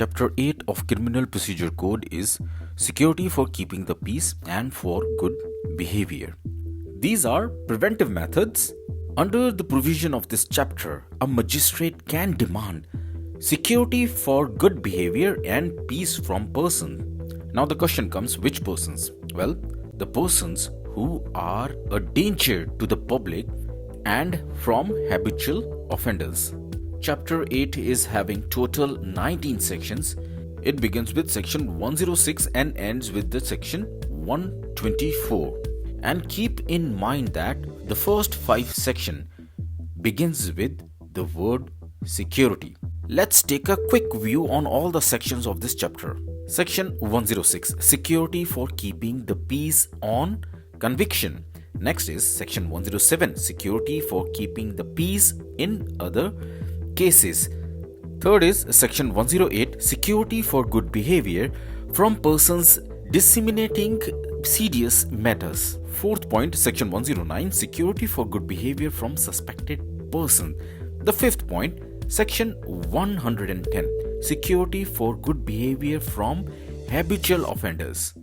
Chapter 8 of Criminal Procedure Code is security for keeping the peace and for good behavior. These are preventive methods. Under the provision of this chapter, a magistrate can demand security for good behavior and peace from person. Now the question comes, which persons? Well, the persons who are a danger to the public and from habitual offenders. Chapter 8 is having total 19 sections. It begins with section 106 and ends with the section 124. And keep in mind that the first 5 section begins with the word security. Let's take a quick view on all the sections of this chapter. Section 106, security for keeping the peace on conviction. Next is section 107, security for keeping the peace in other cases. Third is section 108, security for good behavior from persons disseminating seditious matters. Fourth point, section 109, security for good behavior from suspected person. The fifth point, section 110, security for good behavior from habitual offenders.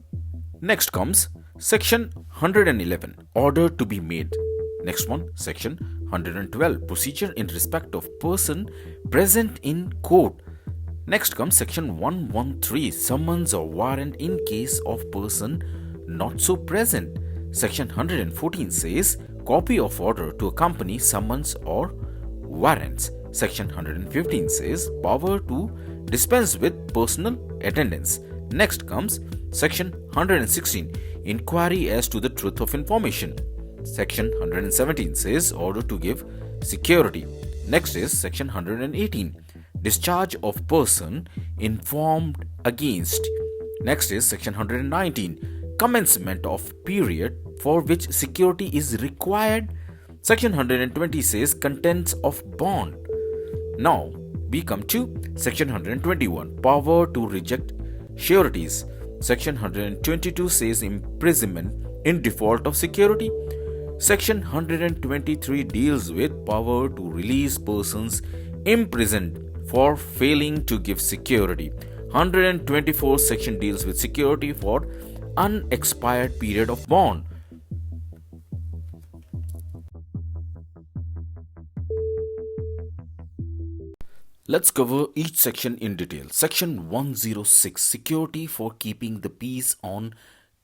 Next comes section 111, order to be made. Next one, section 112, procedure in respect of person present in court. Next comes section 113, summons or warrant in case of person not so present. Section 114 says copy of order to accompany summons or warrants. Section 115 says power to dispense with personal attendance. Next comes section 116, inquiry as to the truth of information. Section 117 says order to give security. Next is section 118, discharge of person informed against. Next is section 119, commencement of period for which security is required. Section 120 says contents of bond. Now we come to section 121, power to reject sureties. Section 122 says imprisonment in default of security. Section 123 deals with power to release persons imprisoned for failing to give security. 124 section deals with security for unexpired period of bond. Let's cover each section in detail. Section 106, security for keeping the peace on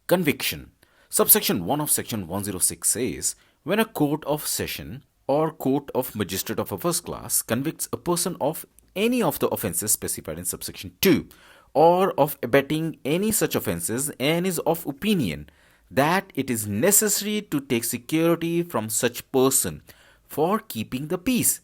conviction. Subsection 1 of section 106 says, when a court of session or court of magistrate of a first class convicts a person of any of the offences specified in subsection 2 or of abetting any such offences and is of opinion that it is necessary to take security from such person for keeping the peace,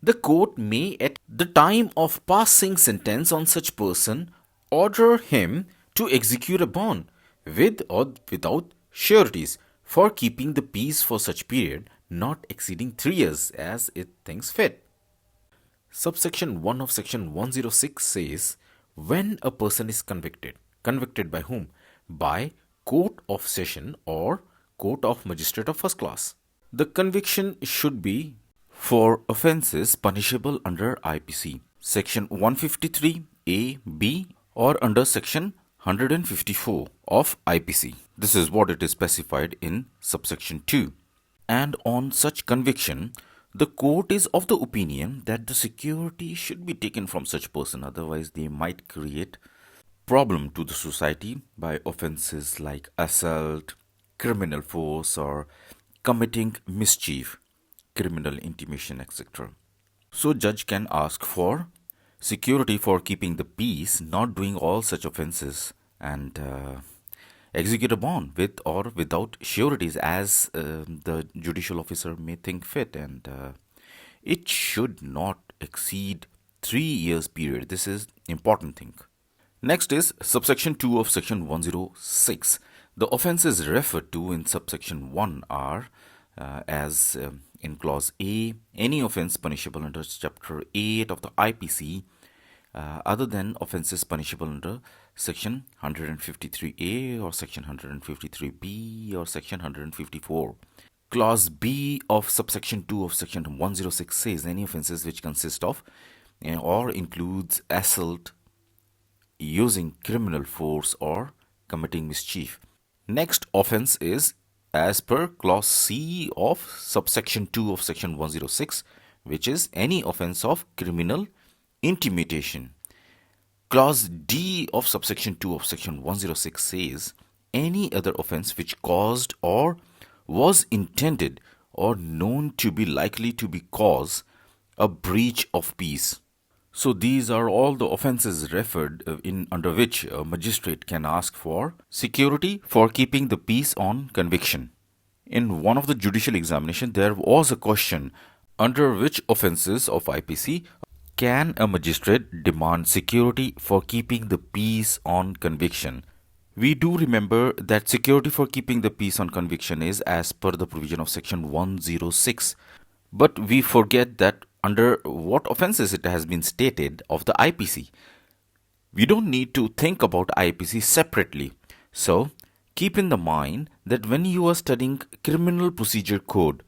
the court may at the time of passing sentence on such person order him to execute a bond with or without sureties for keeping the peace for such period not exceeding 3 years as it thinks fit. Subsection 1 of section 106 says, when a person is convicted by whom? By court of session or court of magistrate of first class. The conviction should be for offences punishable under IPC, section 153 A, B or under section 154 of IPC. This is what it is specified in subsection 2. And on such conviction, the court is of the opinion that the security should be taken from such person, otherwise they might create problem to the society by offences like assault, criminal force or committing mischief, criminal intimation, etc. So judge can ask for security for keeping the peace, not doing all such offences, and execute a bond with or without sureties as the judicial officer may think fit, and it should not exceed 3 years period. This is important thing. Next is subsection 2 of section 106. The offences referred to in subsection 1 are as in clause A, any offence punishable under chapter 8 of the IPC other than offences punishable under section 153A or section 153B or section 154. Clause B of subsection 2 of section 106 says any offences which consist of or includes assault, using criminal force or committing mischief. Next offense is as per clause C of subsection 2 of section 106, which is any offense of criminal intimidation. Clause D of subsection 2 of section 106 says any other offense which caused or was intended or known to be likely to be cause a breach of peace. So these are all the offenses referred in under which a magistrate can ask for security for keeping the peace on conviction. In one of the judicial examination, there was a question under which offenses of IPC can a magistrate demand security for keeping the peace on conviction. We do remember that security for keeping the peace on conviction is as per the provision of section 106. But we forget that under what offenses it has been stated of the IPC. We don't need to think about IPC separately. So, keep in the mind that when you are studying Criminal Procedure Code,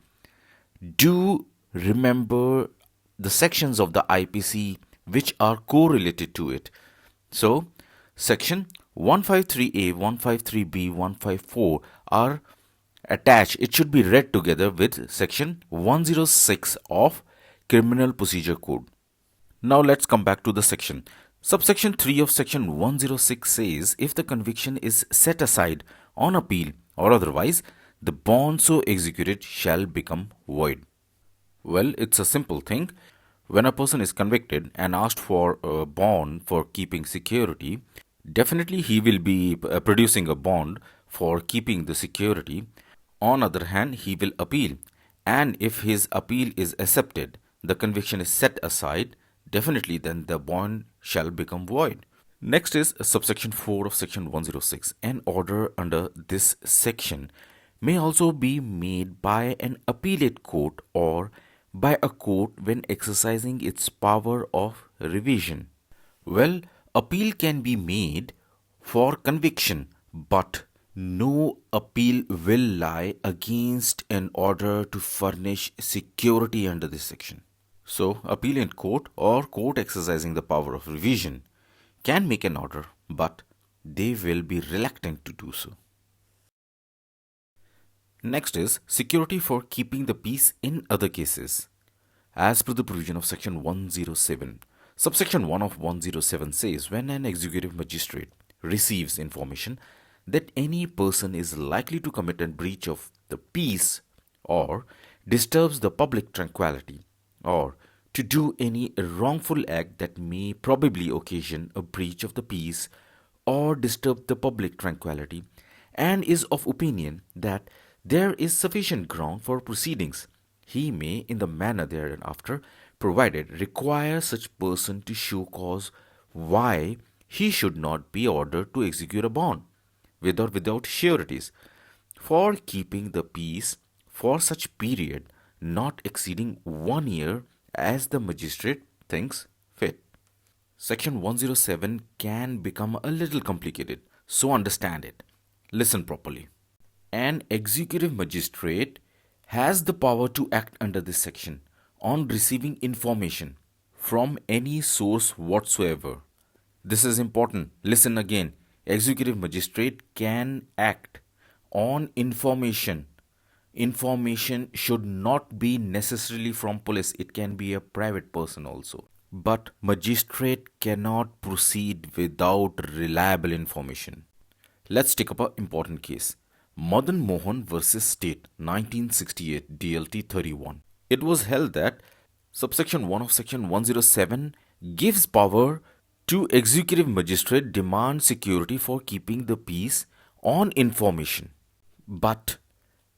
do remember the sections of the IPC which are correlated to it. So, section 153A, 153B, 154 are attached. It should be read together with section 106 of Criminal Procedure Code. Now let's come back to the section. Subsection 3 of section 106 says if the conviction is set aside on appeal or otherwise, the bond so executed shall become void. Well, it's a simple thing. When a person is convicted and asked for a bond for keeping security, definitely he will be producing a bond for keeping the security. On other hand, he will appeal, and if his appeal is accepted, the conviction is set aside, definitely then the bond shall become void. Next is subsection 4 of section 106. An order under this section may also be made by an appellate court or by a court when exercising its power of revision. Well, appeal can be made for conviction, but no appeal will lie against an order to furnish security under this section. So, appeal in court or court exercising the power of revision can make an order, but they will be reluctant to do so. Next is security for keeping the peace in other cases. As per the provision of section 107, subsection 1 of 107 says when an executive magistrate receives information that any person is likely to commit a breach of the peace or disturbs the public tranquility or to do any wrongful act that may probably occasion a breach of the peace or disturb the public tranquility and is of opinion that there is sufficient ground for proceedings, he may, in the manner thereafter provided, require such person to show cause why he should not be ordered to execute a bond, with or without sureties, for keeping the peace for such period not exceeding 1 year as the magistrate thinks fit. Section 107 can become a little complicated, so understand it. Listen properly. An executive magistrate has the power to act under this section on receiving information from any source whatsoever. This is important. Listen again. Executive magistrate can act on information. Information should not be necessarily from police. It can be a private person also. But magistrate cannot proceed without reliable information. Let's take up an important case. Madan Mohan versus State, 1968, DLT 31. It was held that subsection 1 of section 107 gives power to executive magistrate demand security for keeping the peace on information. But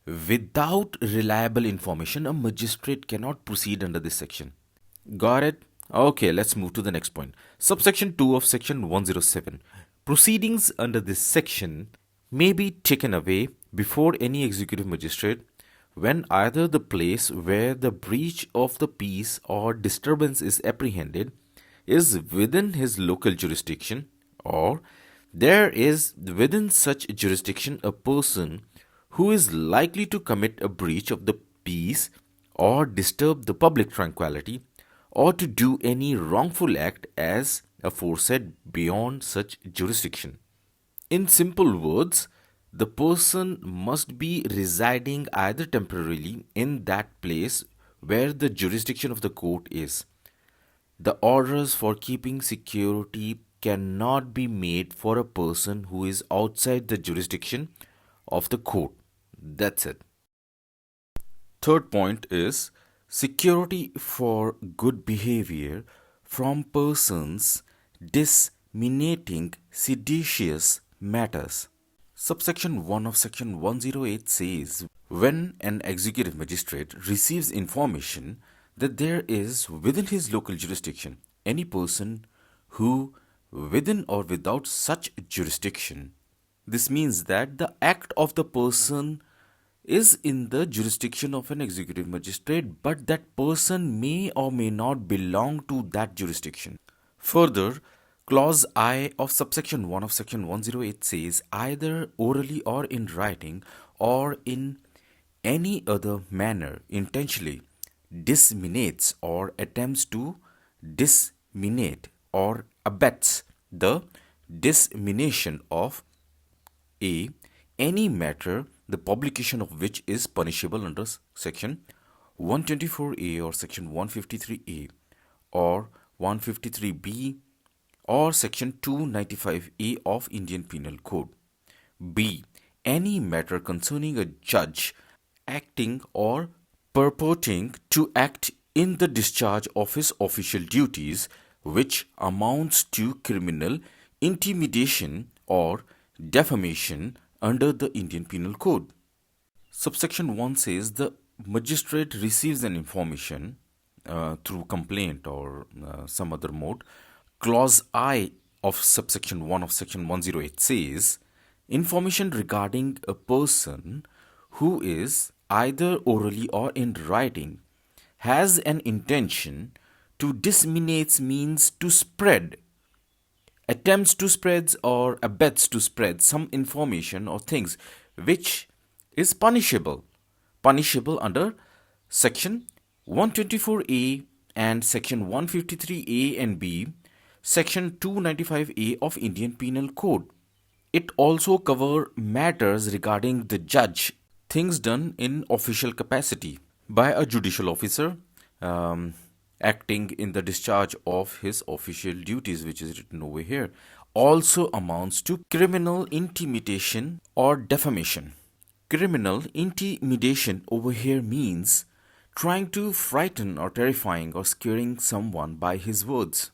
without reliable information, a magistrate cannot proceed under this section. Got it? Okay, let's move to the next point. Subsection 2 of section 107. Proceedings under this section may be taken away before any executive magistrate when either the place where the breach of the peace or disturbance is apprehended is within his local jurisdiction or there is within such jurisdiction a person who is likely to commit a breach of the peace or disturb the public tranquility or to do any wrongful act as aforesaid beyond such jurisdiction. In simple words, the person must be residing either temporarily in that place where the jurisdiction of the court is. The orders for keeping security cannot be made for a person who is outside the jurisdiction of the court. That's it. Third point is security for good behavior from persons disseminating seditious matters. Subsection 1 of Section 108 says when an executive magistrate receives information that there is within his local jurisdiction any person who, within or without such jurisdiction, this means that the act of the person is in the jurisdiction of an executive magistrate, but that person may or may not belong to that jurisdiction. Further, Clause I of subsection 1 of Section 108 says either orally or in writing or in any other manner intentionally disseminates or attempts to disseminate or abets the dissemination of a any matter the publication of which is punishable under section 124A or section 153A or 153B or section 295A of Indian Penal Code. B. Any matter concerning a judge acting or purporting to act in the discharge of his official duties which amounts to criminal intimidation or defamation under the Indian Penal Code. Subsection 1 says the magistrate receives an information through complaint or some other mode. Clause I of subsection 1 of section 108 says information regarding a person who is either orally or in writing has an intention to disseminate means to spread, attempts to spread or abets to spread some information or things which is punishable under section 124A and section 153A and B, section 295A of Indian Penal Code. It also covers matters regarding the judge, things done in official capacity by a judicial officer acting in the discharge of his official duties, which is written over here, also amounts to criminal intimidation or defamation. Criminal intimidation over here means trying to frighten or terrifying or scaring someone by his words.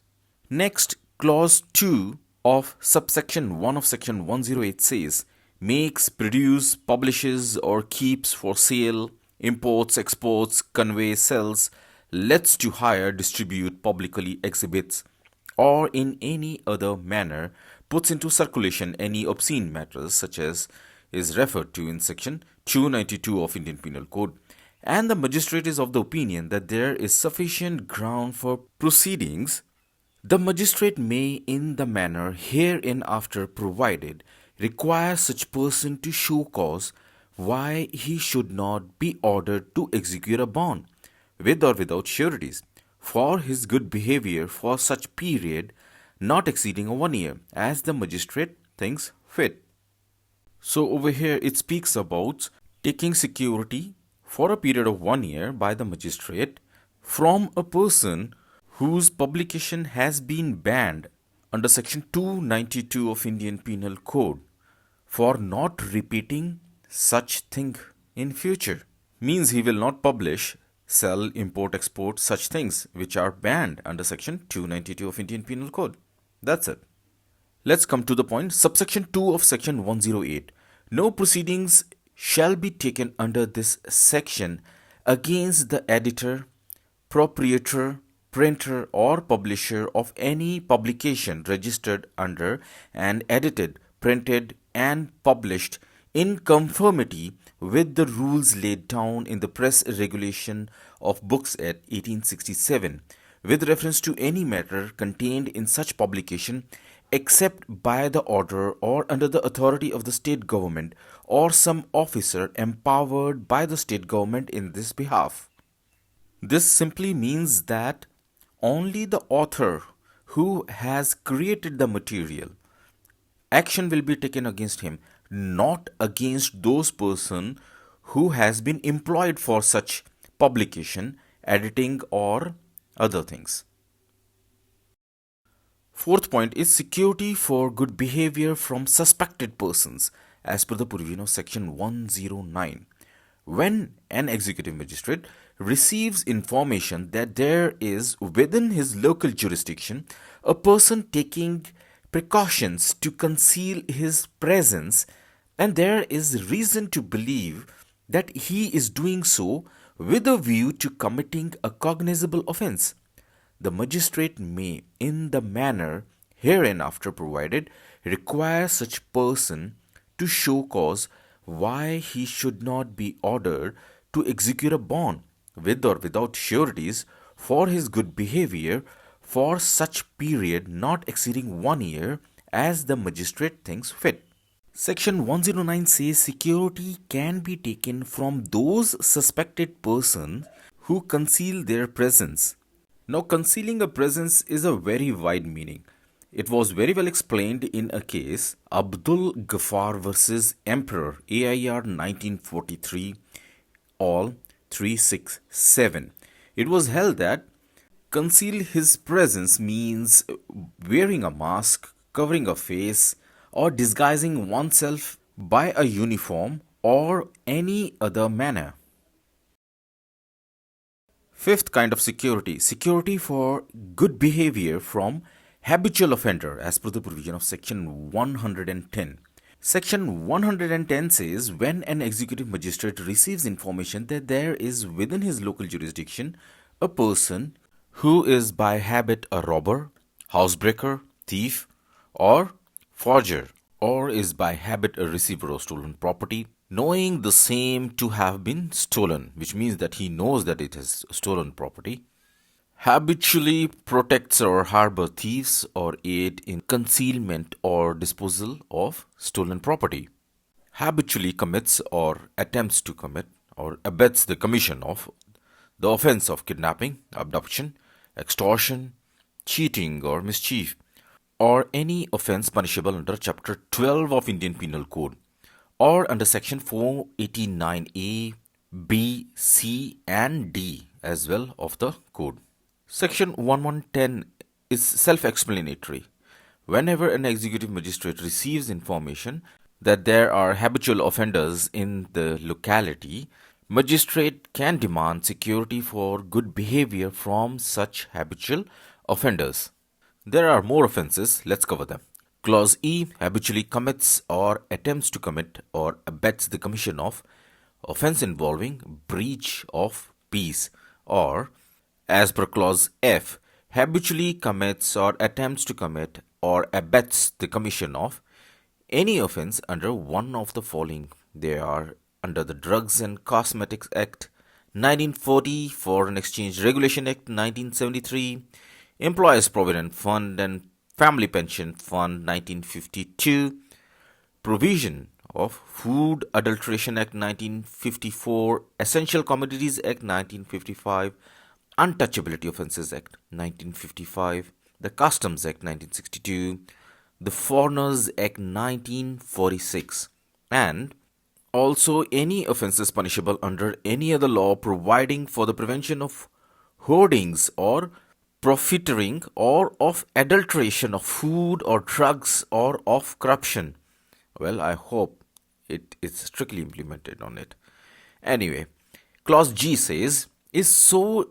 Next, clause 2 of subsection 1 of section 108 says makes, produce, publishes or keeps for sale, imports, exports, conveys, sells, lets to hire, distribute, publicly exhibits, or in any other manner puts into circulation any obscene matters such as is referred to in section 292 of Indian Penal Code, and the magistrate is of the opinion that there is sufficient ground for proceedings, the magistrate may, in the manner hereinafter provided, require such person to show cause why he should not be ordered to execute a bond, with or without sureties, for his good behavior for such period not exceeding 1 year, as the magistrate thinks fit. So over here it speaks about taking security for a period of 1 year by the magistrate from a person whose publication has been banned under section 292 of Indian Penal Code for not repeating such thing in future. Means he will not publish, sell, import, export such things which are banned under section 292 of Indian Penal Code. That's it. Let's come to the point. Subsection 2 of section 108. No proceedings shall be taken under this section against the editor, proprietor, printer or publisher of any publication registered under and edited, printed and published in conformity with the rules laid down in the Press Regulation of Books Act 1867 with reference to any matter contained in such publication except by the order or under the authority of the state government or some officer empowered by the state government in this behalf. This simply means that only the author who has created the material, action will be taken against him, not against those person who has been employed for such publication, editing or other things. Fourth point is security for good behavior from suspected persons as per the provision of section 109. When an executive magistrate receives information that there is within his local jurisdiction a person taking precautions to conceal his presence, and there is reason to believe that he is doing so with a view to committing a cognizable offense, the magistrate may, in the manner hereinafter provided, require such person to show cause why he should not be ordered to execute a bond, with or without sureties, for his good behavior for such period not exceeding 1 year, as the magistrate thinks fit. Section 109 says security can be taken from those suspected persons who conceal their presence. Now, concealing a presence is a very wide meaning. It was very well explained in a case, Abdul Ghaffar versus Emperor, AIR 1943, all 367. It was held that conceal his presence means wearing a mask, covering a face, or disguising oneself by a uniform or any other manner. Fifth kind of security, security for good behavior from habitual offender as per the provision of section 110. Section 110 says when an executive magistrate receives information that there is within his local jurisdiction a person who is by habit a robber, housebreaker, thief, or forger, or is by habit a receiver of stolen property, knowing the same to have been stolen, which means that he knows that it is stolen property, habitually protects or harbor thieves or aid in concealment or disposal of stolen property, habitually commits or attempts to commit or abets the commission of the offense of kidnapping, abduction, extortion, cheating or mischief, or any offense punishable under Chapter 12 of Indian Penal Code or under Section 489A, B, C, and D as well of the Code. Section 1110 is self-explanatory. Whenever an executive magistrate receives information that there are habitual offenders in the locality, magistrate can demand security for good behavior from such habitual offenders. There are more offenses, let's cover them. Clause E habitually commits or attempts to commit or abets the commission of offense involving breach of peace, or as per clause F, habitually commits or attempts to commit or abets the commission of any offense under one of the following. They are under the Drugs and Cosmetics Act 1940, Foreign Exchange Regulation Act 1973, Employees Provident Fund and Family Pension Fund 1952, Provision of Food Adulteration Act 1954, Essential Commodities Act 1955, Untouchability Offences Act 1955, the Customs Act 1962, the Foreigners Act 1946, and also any offences punishable under any other law providing for the prevention of hoardings or profiteering or of adulteration of food or drugs or of corruption. Well, I hope it is strictly implemented on it. Anyway, clause G says, is so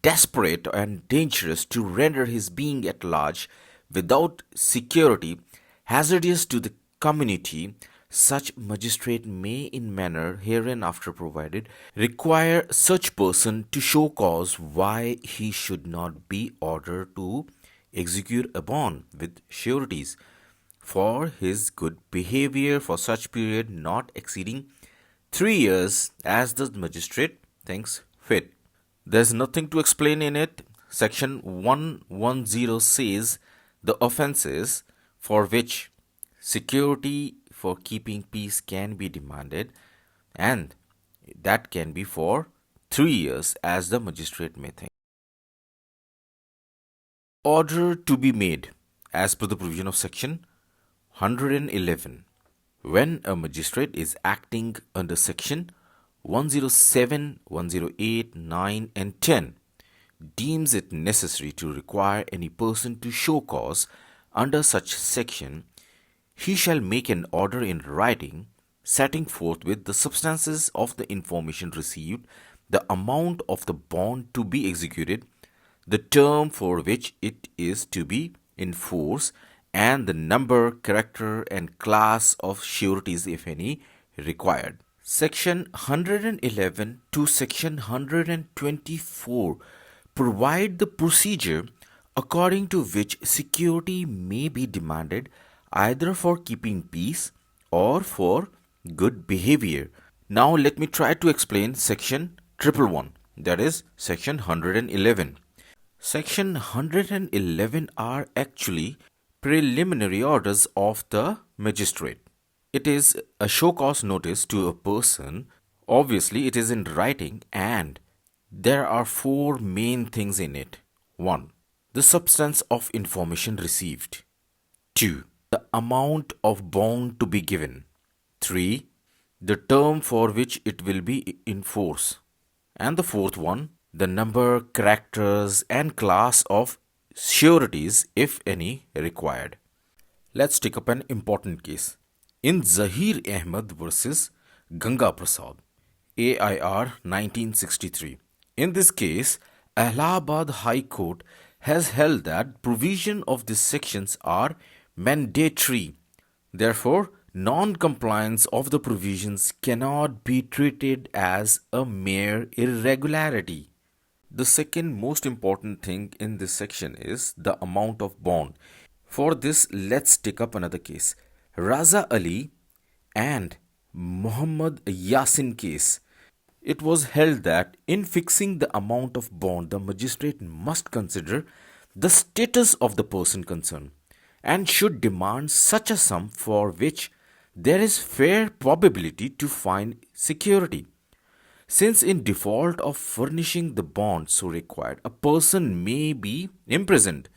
desperate and dangerous to render his being at large without security hazardous to the community, such magistrate may, in manner hereinafter provided, require such person to show cause why he should not be ordered to execute a bond with sureties for his good behavior for such period not exceeding 3 years, as the magistrate thinks fit. There's nothing to explain in it. Section 110 says the offences for which security for keeping peace can be demanded, and that can be for 3 years, as the magistrate may think. order to be made as per the provision of section 111. When a magistrate is acting under section 107, 108, 9 and 10 deems it necessary to require any person to show cause under such section, he shall make an order in writing setting forth with the substances of the information received, the amount of the bond to be executed, the term for which it is to be in force, and the number, character, and class of sureties, if any, required. Section 111 to Section 124 provide the procedure according to which security may be demanded either for keeping peace or for good behavior. Now let me try to explain Section 111, that is Section 111. Section 111 are actually preliminary orders of the magistrate. It is a show cause notice to a person. Obviously, it is in writing and there are four main things in it. 1. The substance of information received. 2. The amount of bond to be given. 3. The term for which it will be in force. And the fourth one, the number, characters and class of sureties, if any, required. Let's take up an important case. In Zahir Ahmed versus Ganga Prasad, AIR 1963. In this case, Allahabad High Court has held that provision of these sections are mandatory. Therefore, non-compliance of the provisions cannot be treated as a mere irregularity. The second most important thing in this section is the amount of bond. For this, let's take up another case. Raza Ali and Muhammad Yasin case. It was held that in fixing the amount of bond, the magistrate must consider the status of the person concerned and should demand such a sum for which there is fair probability to find security. Since in default of furnishing the bond so required, a person may be imprisoned,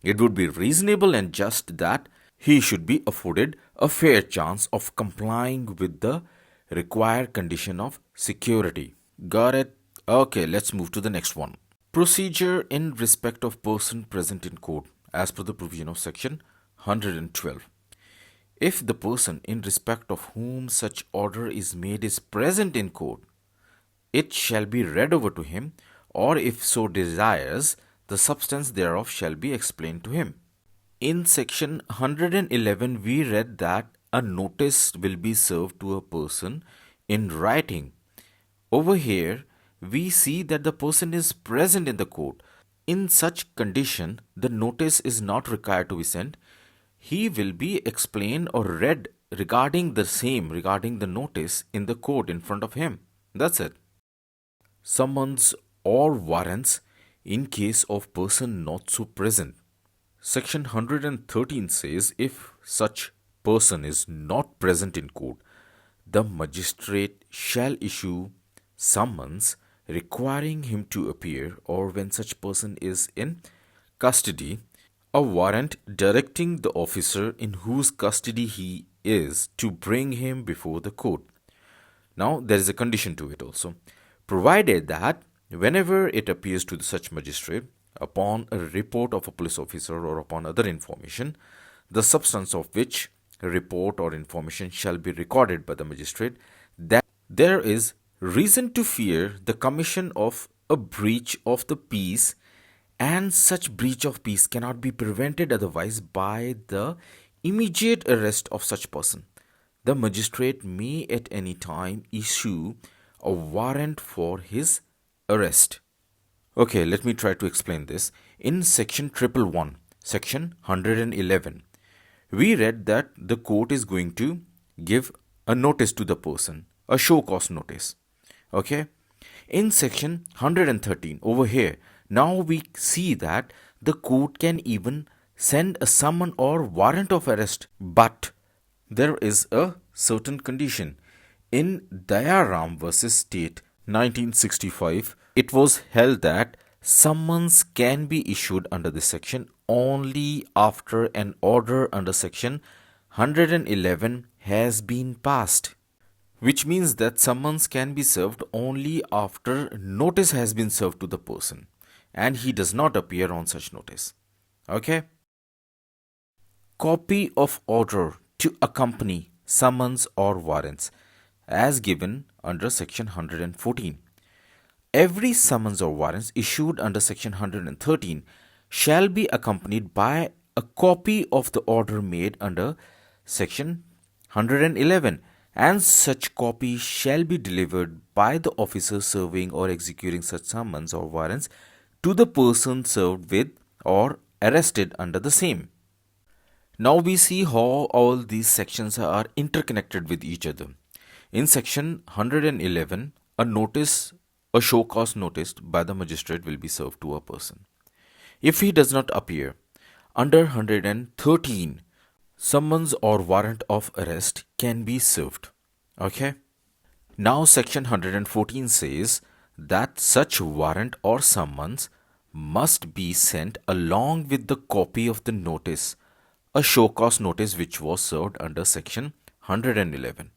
it would be reasonable and just that he should be afforded a fair chance of complying with the required condition of security. Got it? Okay, let's move to the next one. Procedure in respect of person present in court as per the provision of section 112. If the person in respect of whom such order is made is present in court, it shall be read over to him, or if so desires, the substance thereof shall be explained to him. In section 111, we read that a notice will be served to a person in writing. Over here, we see that the person is present in the court. In such condition, the notice is not required to be sent. He will be explained or read regarding the notice in the court in front of him. That's it. Summons or warrants in case of person not so present. Section 113 says if such person is not present in court, the magistrate shall issue summons requiring him to appear, or when such person is in custody, a warrant directing the officer in whose custody he is to bring him before the court. Now, there is a condition to it also, provided that whenever it appears to such magistrate, upon a report of a police officer or upon other information, the substance of which report or information shall be recorded by the magistrate, that there is reason to fear the commission of a breach of the peace, and such breach of peace cannot be prevented otherwise by the immediate arrest of such person. The magistrate may at any time issue a warrant for his arrest. Okay, let me try to explain this. In section 111, section 111, we read that the court is going to give a notice to the person, a show cause notice. Okay, in section 113 over here, now we see that the court can even send a summon or warrant of arrest, but there is a certain condition. In Dayaram versus State 1965, it was held that Summons can be issued under this section only after an order under section 111 has been passed, which means that summons can be served only after notice has been served to the person and he does not appear on such notice. Okay? Copy of order to accompany summons or warrants as given under section 114. Every summons or warrants issued under section 113 shall be accompanied by a copy of the order made under section 111, and such copy shall be delivered by the officer serving or executing such summons or warrants to the person served with or arrested under the same. Now we see how all these sections are interconnected with each other. In section 111, a show cause notice by the magistrate will be served to a person. If he does not appear, under 113, summons or warrant of arrest can be served. Okay? Now section 114 says that such warrant or summons must be sent along with the copy of the notice, a show cause notice which was served under section 111.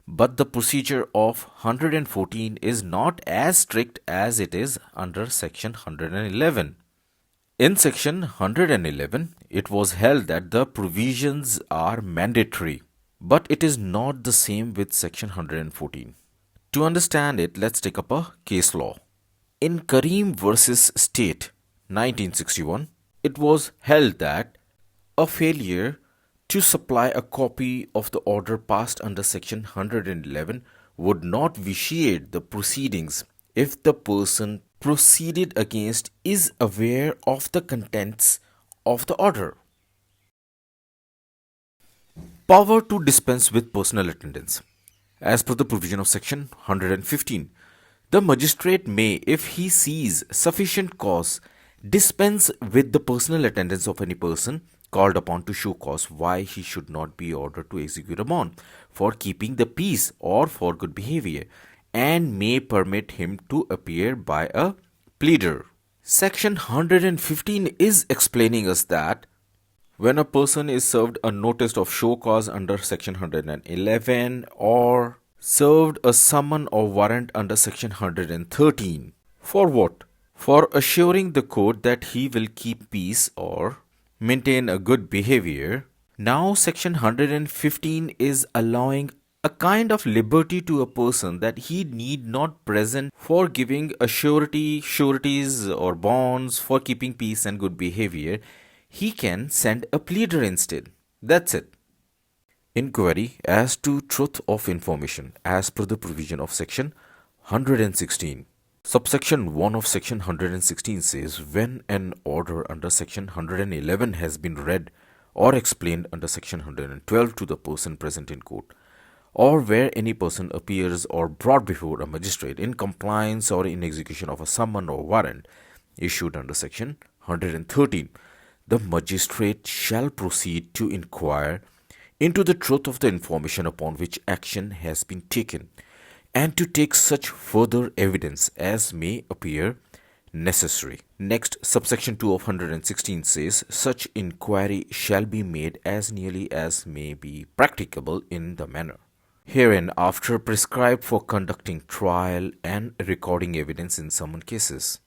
But the procedure of 114 is not as strict as it is under section 111. In section 111, it was held that the provisions are mandatory, but it is not the same with section 114. To understand it, let's take up a case law. In Karim versus State, 1961, it was held that a failure to supply a copy of the order passed under section 111 would not vitiate the proceedings if the person proceeded against is aware of the contents of the order. Power to dispense with personal attendance. As per the provision of section 115, the magistrate may, if he sees sufficient cause, dispense with the personal attendance of any person called upon to show cause why he should not be ordered to execute a bond for keeping the peace or for good behavior, and may permit him to appear by a pleader. Section 115 is explaining us that when a person is served a notice of show cause under section 111 or served a summon or warrant under section 113. For what? For assuring the court that he will keep peace or maintain a good behavior. Now section 115 is allowing a kind of liberty to a person that he need not present for giving a sureties or bonds for keeping peace and good behavior. He can send a pleader instead. That's it. Inquiry as to truth of information as per the provision of section 116. Subsection 1 of section 116 says when an order under section 111 has been read or explained under section 112 to the person present in court, or where any person appears or brought before a magistrate in compliance or in execution of a summon or warrant issued under section 113, the magistrate shall proceed to inquire into the truth of the information upon which action has been taken, and to take such further evidence as may appear necessary. Next, subsection 2 of 116 says, such inquiry shall be made as nearly as may be practicable in the manner herein after prescribed for conducting trial and recording evidence in summon cases.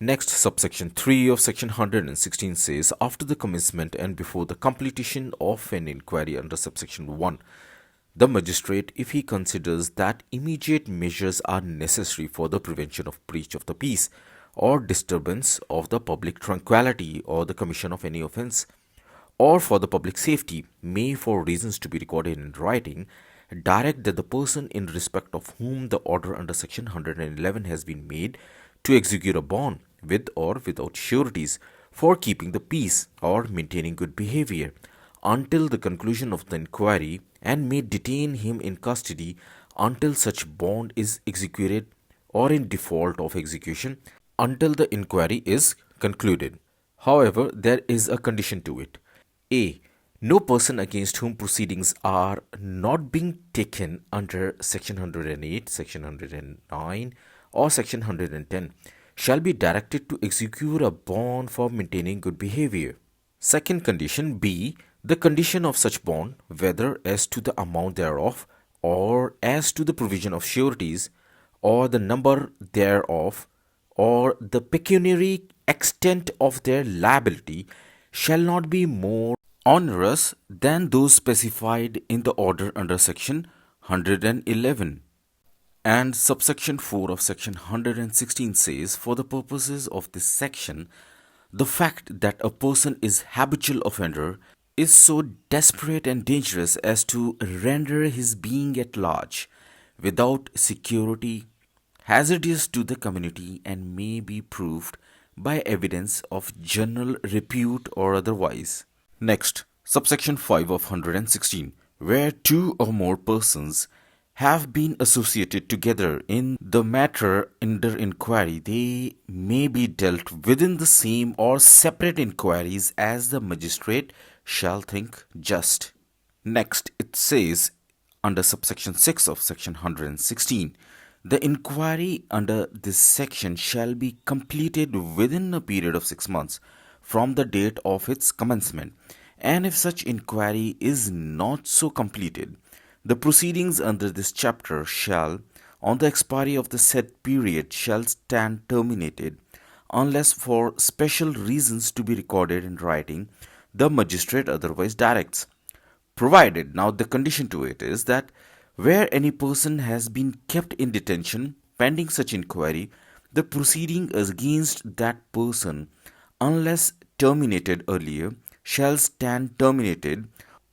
Next, subsection 3 of section 116 says, after the commencement and before the completion of an inquiry under subsection 1, the magistrate, if he considers that immediate measures are necessary for the prevention of breach of the peace or disturbance of the public tranquility or the commission of any offence, or for the public safety, may, for reasons to be recorded in writing, direct that the person in respect of whom the order under section 111 has been made to execute a bond with or without sureties for keeping the peace or maintaining good behavior until the conclusion of the inquiry, and may detain him in custody until such bond is executed or in default of execution until the inquiry is concluded. However, there is a condition to it. A. No person against whom proceedings are not being taken under section 108, section 109 or section 110 shall be directed to execute a bond for maintaining good behavior. Second condition B. The condition of such bond, whether as to the amount thereof, or as to the provision of sureties, or the number thereof, or the pecuniary extent of their liability, shall not be more onerous than those specified in the order under section 111. And subsection 4 of section 116 says, for the purposes of this section, the fact that a person is habitual offender is so desperate and dangerous as to render his being at large without security hazardous to the community and may be proved by evidence of general repute or otherwise. Next, subsection 5 of 116, where two or more persons have been associated together in the matter under inquiry, they may be dealt within the same or separate inquiries as the magistrate shall think just. Next, it says under subsection 6 of section 116, the inquiry under this section shall be completed within a period of 6 months from the date of its commencement, and if such inquiry is not so completed, the proceedings under this chapter shall, on the expiry of the said period, shall stand terminated, unless for special reasons to be recorded in writing, the magistrate otherwise directs. Provided, now the condition to it is that where any person has been kept in detention pending such inquiry, the proceeding against that person, unless terminated earlier, shall stand terminated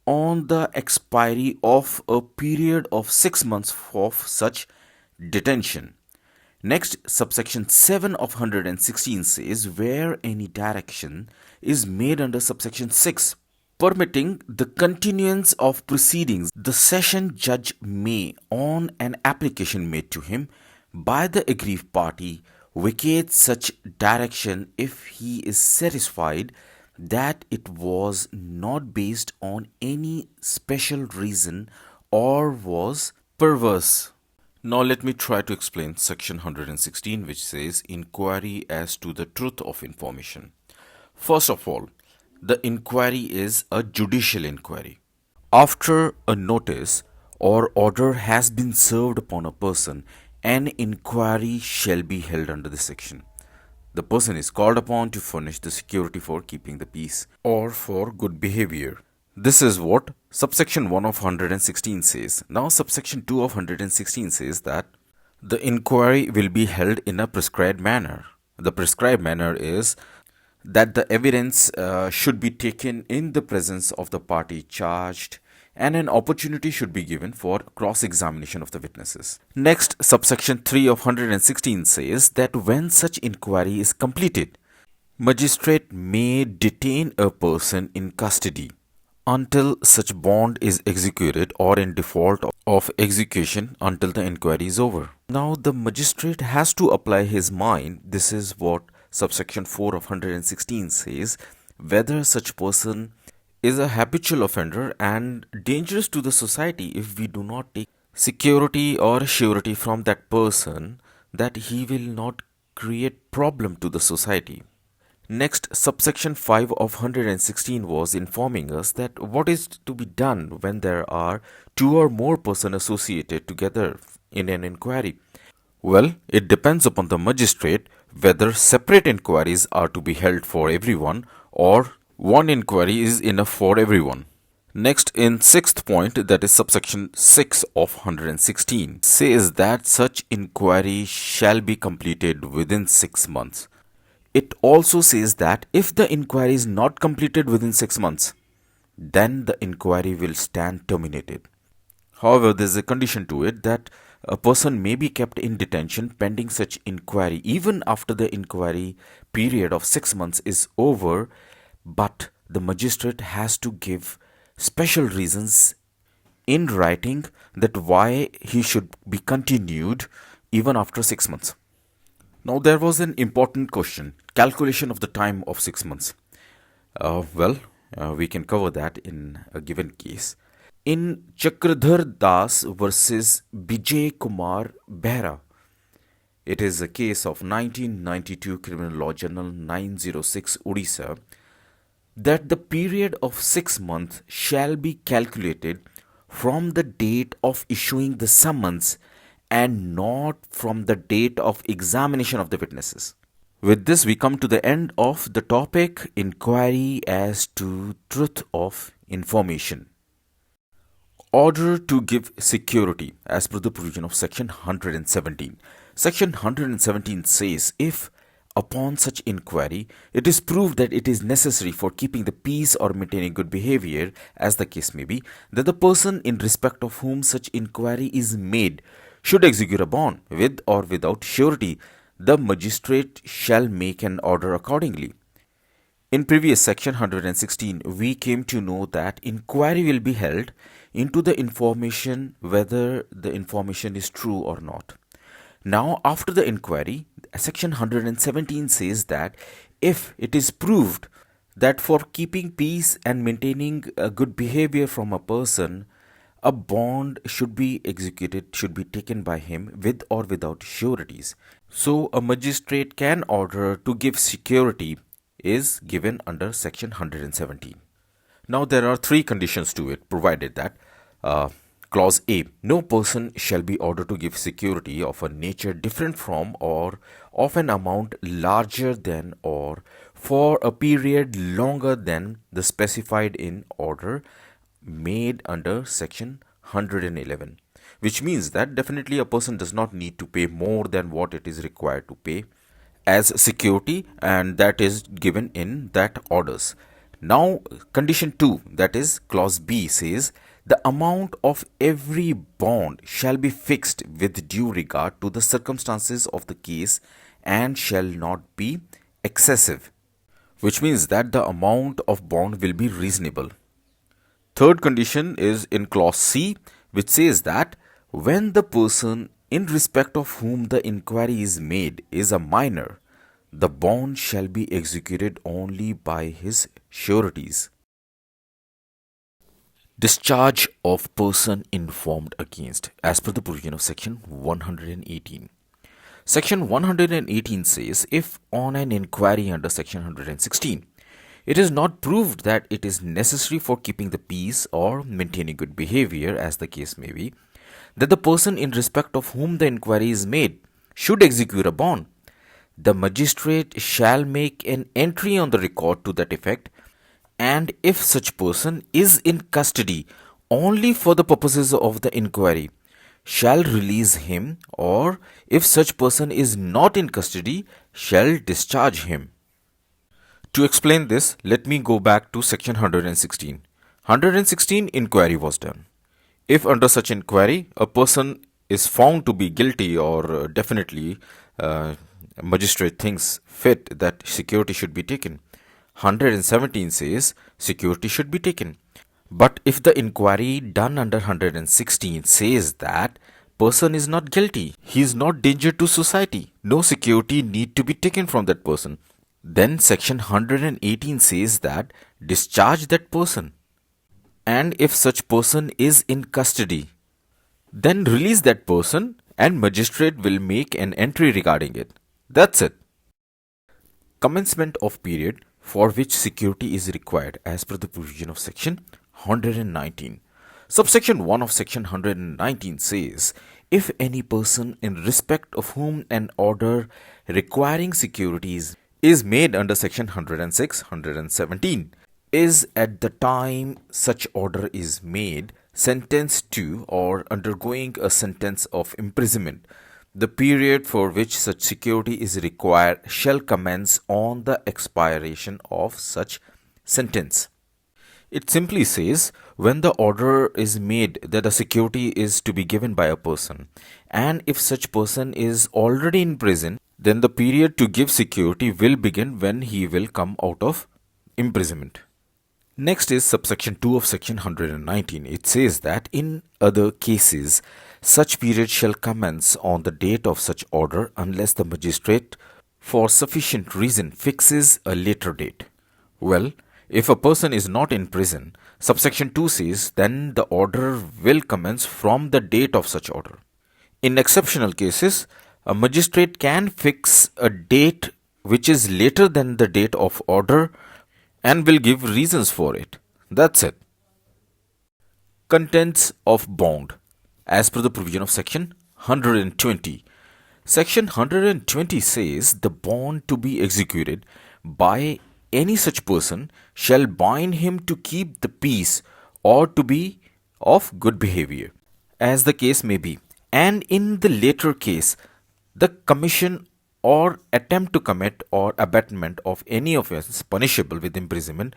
on the expiry of a period of 6 months of such detention. Next, subsection 7 of 116 says, where any direction is made under subsection 6 permitting the continuance of proceedings, the session judge may, on an application made to him by the aggrieved party, vacate such direction if he is satisfied that it was not based on any special reason or was perverse. Now let me try to explain section 116, which says inquiry as to the truth of information. First of all, the inquiry is a judicial inquiry. After a notice or order has been served upon a person, an inquiry shall be held under this section. The person is called upon to furnish the security for keeping the peace or for good behavior. This is what subsection 1 of 116 says. Now subsection 2 of 116 says that the inquiry will be held in a prescribed manner. The prescribed manner is that the evidence should be taken in the presence of the party charged and an opportunity should be given for cross-examination of the witnesses. Next, subsection 3 of 116 says that when such inquiry is completed, magistrate may detain a person in custody until such bond is executed or in default of execution until the inquiry is over. Now the magistrate has to apply his mind. This is what subsection 4 of 116 says, whether such person is a habitual offender and dangerous to the society if we do not take security or surety from that person that he will not create problem to the society. Next, subsection 5 of 116 was informing us that what is to be done when there are two or more persons associated together in an inquiry. Well, it depends upon the magistrate whether separate inquiries are to be held for everyone or one inquiry is enough for everyone. Next, in sixth point, that is subsection 6 of 116, says that such inquiry shall be completed within 6 months. It also says that if the inquiry is not completed within 6 months, then the inquiry will stand terminated. However, there is a condition to it that a person may be kept in detention pending such inquiry even after the inquiry period of 6 months is over, but the magistrate has to give special reasons in writing that why he should be continued even after 6 months. Now there was an important question, calculation of the time of 6 months. We can cover that in a given case. In Chakradhar Das versus Bijay Kumar Behra, It is a case of 1992 Criminal Law Journal 906 Odisha that the period of 6 months shall be calculated from the date of issuing the summons and not from the date of examination of the witnesses. With this, we come to the end of the topic inquiry as to truth of information. Order to give security as per the provision of section 117. Section 117 says if upon such inquiry it is proved that it is necessary for keeping the peace or maintaining good behavior as the case may be, that the person in respect of whom such inquiry is made should execute a bond with or without surety, the magistrate shall make an order accordingly. In previous section 116, we came to know that inquiry will be held into the information whether the information is true or not. Now, after the inquiry, section 117 says that if it is proved that for keeping peace and maintaining a good behavior from a person, a bond should be executed, should be taken by him with or without sureties. So, a magistrate can order to give security is given under section 117. Now there are three conditions to it, provided that clause A, no person shall be ordered to give security of a nature different from or of an amount larger than or for a period longer than the specified in order made under section 111, which means that definitely a person does not need to pay more than what it is required to pay as security, and that is given in that orders. Now condition 2, that is clause B, says the amount of every bond shall be fixed with due regard to the circumstances of the case and shall not be excessive, which means that the amount of bond will be reasonable. Third condition is in clause C, which says that when the person in respect of whom the inquiry is made is a minor, the bond shall be executed only by his sureties. Discharge of person informed against as per the provision of section 118. Section 118 says if on an inquiry under section 116 it is not proved that it is necessary for keeping the peace or maintaining good behavior as the case may be, that the person in respect of whom the inquiry is made should execute a bond, the magistrate shall make an entry on the record to that effect, and if such person is in custody only for the purposes of the inquiry, shall release him, or if such person is not in custody, shall discharge him. To explain this, let me go back to section 116. 116 inquiry was done. If under such inquiry a person is found to be guilty or definitely magistrate thinks fit that security should be taken, 117 says security should be taken. But if the inquiry done under 116 says that person is not guilty, he is not danger to society, no security need to be taken from that person, then section 118 says that discharge that person. And if such person is in custody, then release that person and magistrate will make an entry regarding it. That's it. Commencement of period for which security is required as per the provision of section 119. Subsection 1 of section 119 says, if any person in respect of whom an order requiring securities is made under section 106, 117, is at the time such order is made sentenced to or undergoing a sentence of imprisonment, the period for which such security is required shall commence on the expiration of such sentence. It simply says when the order is made that a security is to be given by a person, and if such person is already in prison, then the period to give security will begin when he will come out of imprisonment. Next is subsection 2 of section 119. It says that in other cases, such period shall commence on the date of such order unless the magistrate for sufficient reason fixes a later date. Well, if a person is not in prison, subsection 2 says then the order will commence from the date of such order. In exceptional cases, A magistrate can fix a date which is later than the date of order and will give reasons for it. That's it. Contents of bond. As per the provision of section 120. Section 120 says the bond to be executed by any such person shall bind him to keep the peace or to be of good behavior, as the case may be, and in the later case, the commission or attempt to commit or abatement of any offence punishable with imprisonment,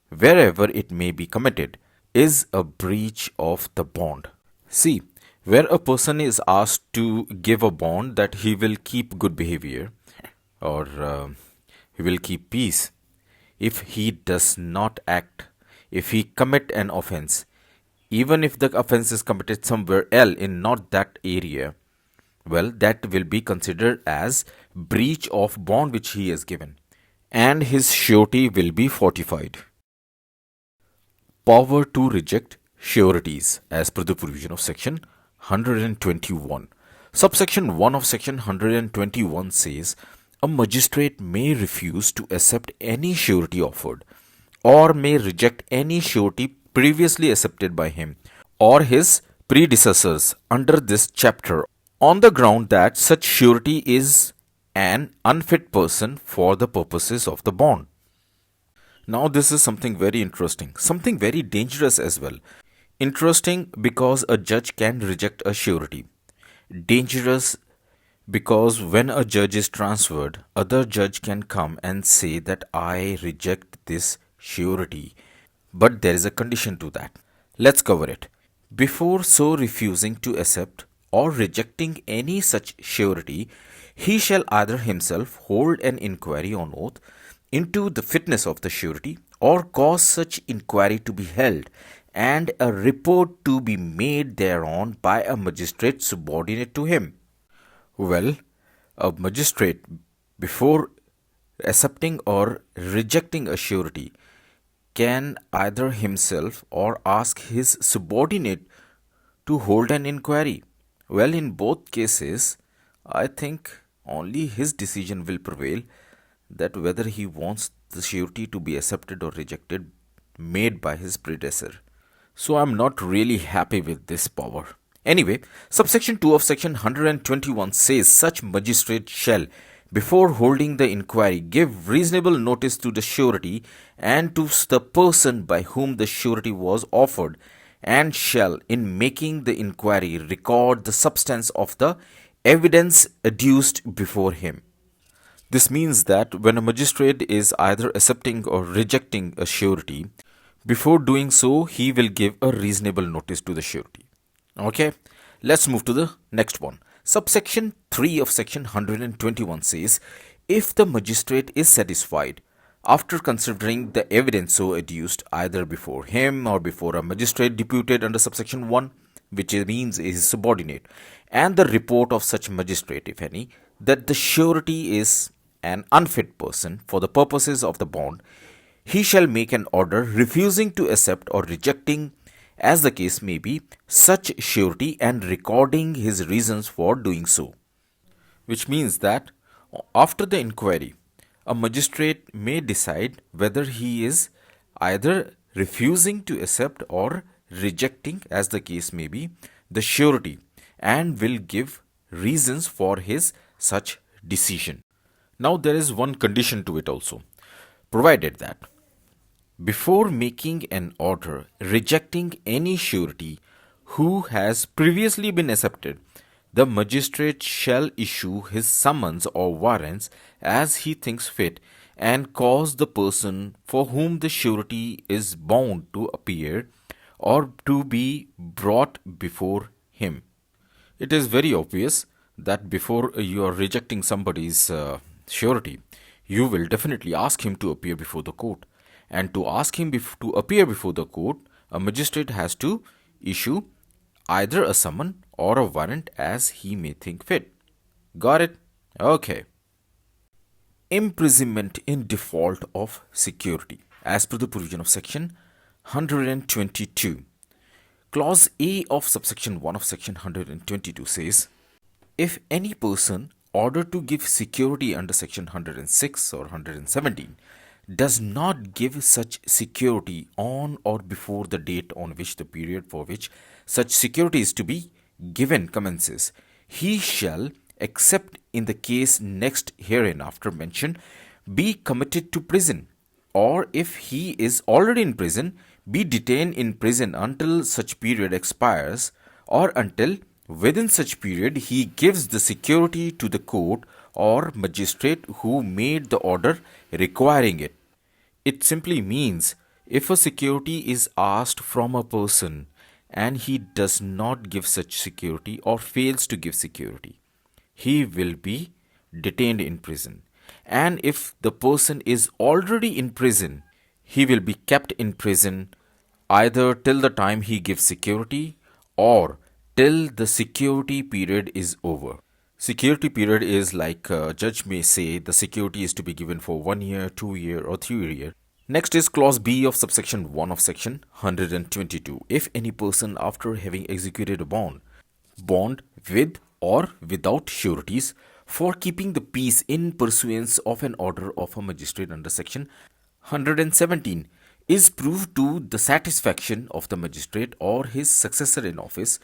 wherever it may be committed, is a breach of the bond. See, where a person is asked to give a bond that he will keep good behavior or he will keep peace, if he does not act, if he commit an offense, even if the offense is committed somewhere else in not that area, well, that will be considered as breach of bond which he has given, and his surety will be fortified. Power to reject sureties as per the provision of section 121. Subsection 1 of section 121 says a magistrate may refuse to accept any surety offered or may reject any surety previously accepted by him or his predecessors under this chapter on the ground that such surety is an unfit person for the purposes of the bond. Now, this is something very interesting, something very dangerous as well. Interesting because a judge can reject a surety. Dangerous because when a judge is transferred, other judge can come and say that I reject this surety. But there is a condition to that. Let's cover it. Before so refusing to accept or rejecting any such surety, he shall either himself hold an inquiry on oath into the fitness of the surety or cause such inquiry to be held and a report to be made thereon by a magistrate subordinate to him. Well, a magistrate, before accepting or rejecting a surety, can either himself or ask his subordinate to hold an inquiry. Well, in both cases, I think only his decision will prevail that whether he wants the surety to be accepted or rejected made by his predecessor. So I'm not really happy with this power. Anyway, subsection 2 of section 121 says such magistrate shall, before holding the inquiry, give reasonable notice to the surety and to the person by whom the surety was offered, and shall, in making the inquiry, record the substance of the evidence adduced before him. This means that when a magistrate is either accepting or rejecting a surety, before doing so, he will give a reasonable notice to the surety. Okay, let's move to the next one. Subsection 3 of section 121 says, if the magistrate is satisfied, after considering the evidence so adduced either before him or before a magistrate deputed under subsection 1, which means is subordinate, and the report of such magistrate, if any, that the surety is an unfit person for the purposes of the bond, he shall make an order refusing to accept or rejecting, as the case may be, such surety and recording his reasons for doing so. Which means that after the inquiry, a magistrate may decide whether he is either refusing to accept or rejecting, as the case may be, the surety and will give reasons for his such decision. Now, there is one condition to it also, provided that before making an order rejecting any surety who has previously been accepted, the magistrate shall issue his summons or warrants as he thinks fit and cause the person for whom the surety is bound to appear or to be brought before him. It is very obvious that before you are rejecting somebody's surety, you will definitely ask him to appear before the court. And to ask him to appear before the court, a magistrate has to issue either a summon or a warrant as he may think fit. Got it? Okay. Imprisonment in default of security. As per the provision of section 122. Clause A of subsection 1 of section 122 says, If any person ordered to give security under section 106 or 117 does not give such security on or before the date on which the period for which such security is to be given commences, he shall, except in the case next hereinafter mentioned, be committed to prison, or if he is already in prison, be detained in prison until such period expires, or until within such period he gives the security to the court or magistrate who made the order requiring it. It simply means if a security is asked from a person and he does not give such security or fails to give security, he will be detained in prison. And if the person is already in prison, he will be kept in prison either till the time he gives security or till the security period is over. Security period is like a judge may say the security is to be given for 1 year, 2 year, or 3 year. Next is clause B of subsection 1 of section 122. If any person after having executed a bond with or without sureties for keeping the peace in pursuance of an order of a magistrate under section 117 is proved to the satisfaction of the magistrate or his successor in office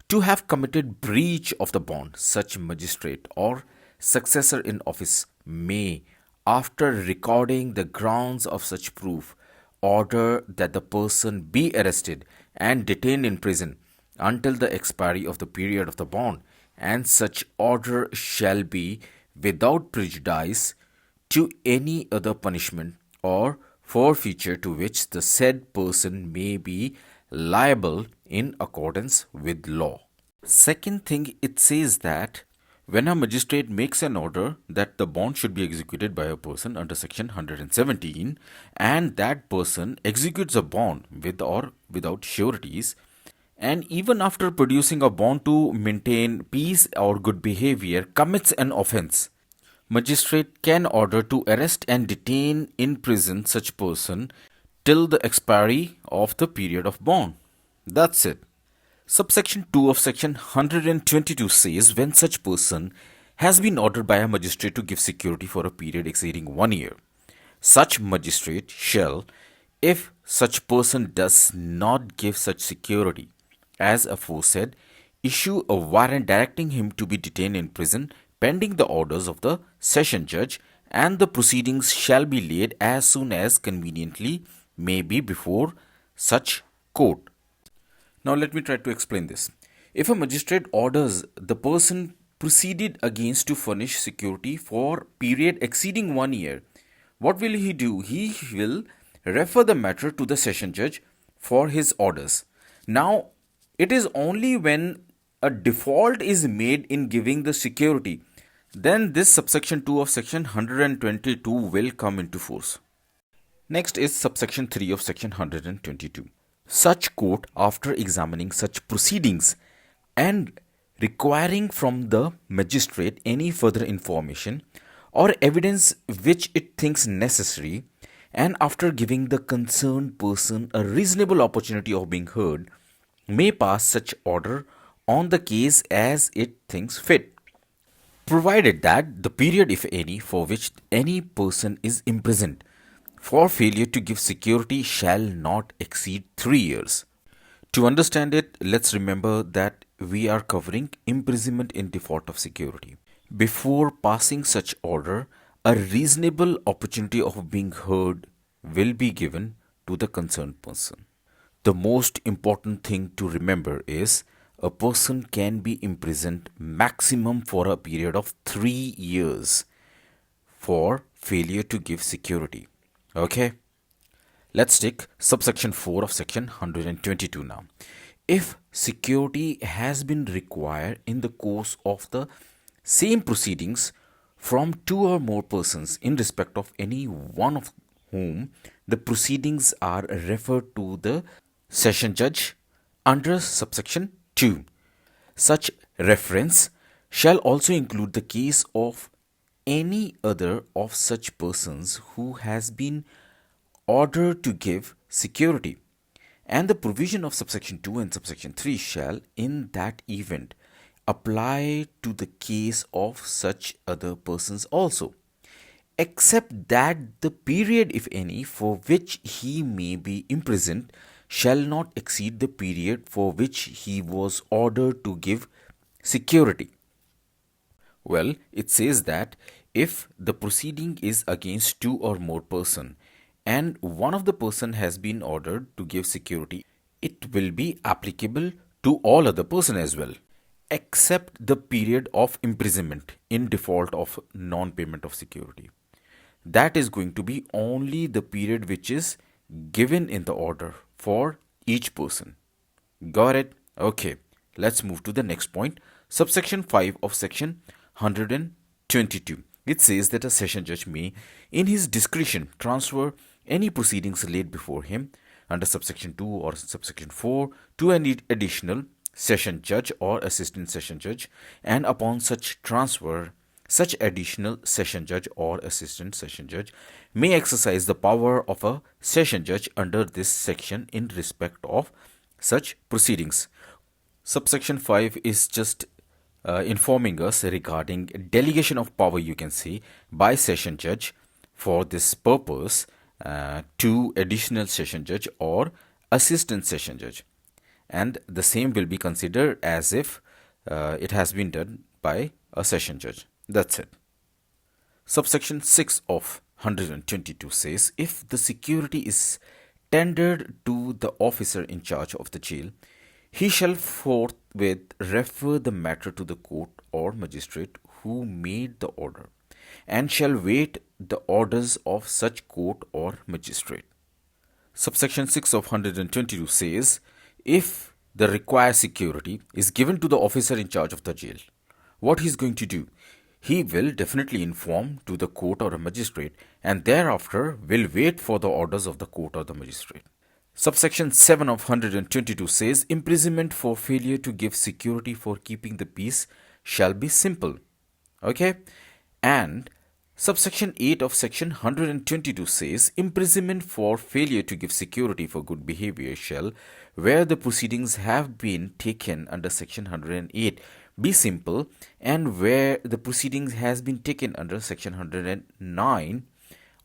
to have committed breach of the bond, such magistrate or successor in office may, after recording the grounds of such proof, order that the person be arrested and detained in prison until the expiry of the period of the bond, and such order shall be without prejudice to any other punishment or forfeiture to which the said person may be liable in accordance with law. Second thing, it says that when a magistrate makes an order that the bond should be executed by a person under section 117 and that person executes a bond with or without sureties, and even after producing a bond to maintain peace or good behavior commits an offense, magistrate can order to arrest and detain in prison such person till the expiry of the period of bond. That's it. Subsection 2 of section 122 says when such person has been ordered by a magistrate to give security for a period exceeding 1 year, such magistrate shall, if such person does not give such security as aforesaid, issue a warrant directing him to be detained in prison pending the orders of the session judge, and the proceedings shall be laid as soon as conveniently may be before such court. Now let me try to explain this. If a magistrate orders the person proceeded against to furnish security for period exceeding 1 year, what will he do? He will refer the matter to the session judge for his orders. Now, it is only when a default is made in giving the security, then this subsection 2 of section 122 will come into force. Next is subsection 3 of section 122. Such court, after examining such proceedings and requiring from the magistrate any further information or evidence which it thinks necessary, and after giving the concerned person a reasonable opportunity of being heard, may pass such order on the case as it thinks fit, provided that the period, if any, for which any person is imprisoned for failure to give security shall not exceed 3 years. To understand it, let's remember that we are covering imprisonment in default of security. Before passing such order, a reasonable opportunity of being heard will be given to the concerned person. The most important thing to remember is a person can be imprisoned maximum for a period of 3 years for failure to give security. Okay, let's take subsection 4 of section 122 now. If security has been required in the course of the same proceedings from 2 or more persons in respect of any one of whom the proceedings are referred to the session judge under subsection 2, such reference shall also include the case of any other of such persons who has been ordered to give security, and the provision of subsection 2 and subsection 3 shall in that event apply to the case of such other persons also, except that the period, if any, for which he may be imprisoned shall not exceed the period for which he was ordered to give security. Well, it says that if the proceeding is against two or more person and one of the person has been ordered to give security, it will be applicable to all other person as well, except the period of imprisonment in default of non-payment of security. That is going to be only the period which is given in the order for each person. Got it? Okay, let's move to the next point. Subsection 5 of section 122. It says that a session judge may, in his discretion, transfer any proceedings laid before him under subsection 2 or subsection 4 to any additional session judge or assistant session judge, and upon such transfer, such additional session judge or assistant session judge may exercise the power of a session judge under this section in respect of such proceedings. Subsection 5 is just informing us regarding delegation of power, you can say, by session judge for this purpose to additional session judge or assistant session judge, and the same will be considered as if it has been done by a session judge. That's it. Subsection 6 of 122 says, if the security is tendered to the officer in charge of the jail, he shall forthwith refer the matter to the court or magistrate who made the order, and shall wait the orders of such court or magistrate. Subsection 6 of 122 says, if the required security is given to the officer in charge of the jail, what he is going to do? He will definitely inform to the court or a magistrate, and thereafter will wait for the orders of the court or the magistrate. Subsection 7 of 122 says, imprisonment for failure to give security for keeping the peace shall be simple. Okay? And subsection 8 of section 122 says, imprisonment for failure to give security for good behavior shall, where the proceedings have been taken under section 108, be simple, and where the proceedings has been taken under section 109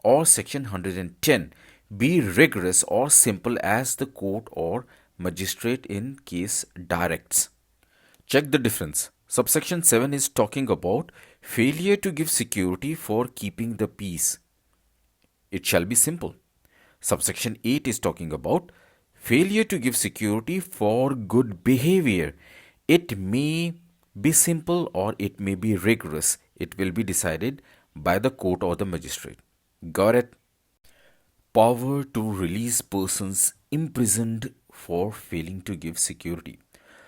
or section 110, be rigorous or simple as the court or magistrate in case directs. Check the difference. Subsection 7 is talking about failure to give security for keeping the peace. It shall be simple. Subsection 8 is talking about failure to give security for good behavior. It may be simple or it may be rigorous. It will be decided by the court or the magistrate. Got it? Power to release persons imprisoned for failing to give security.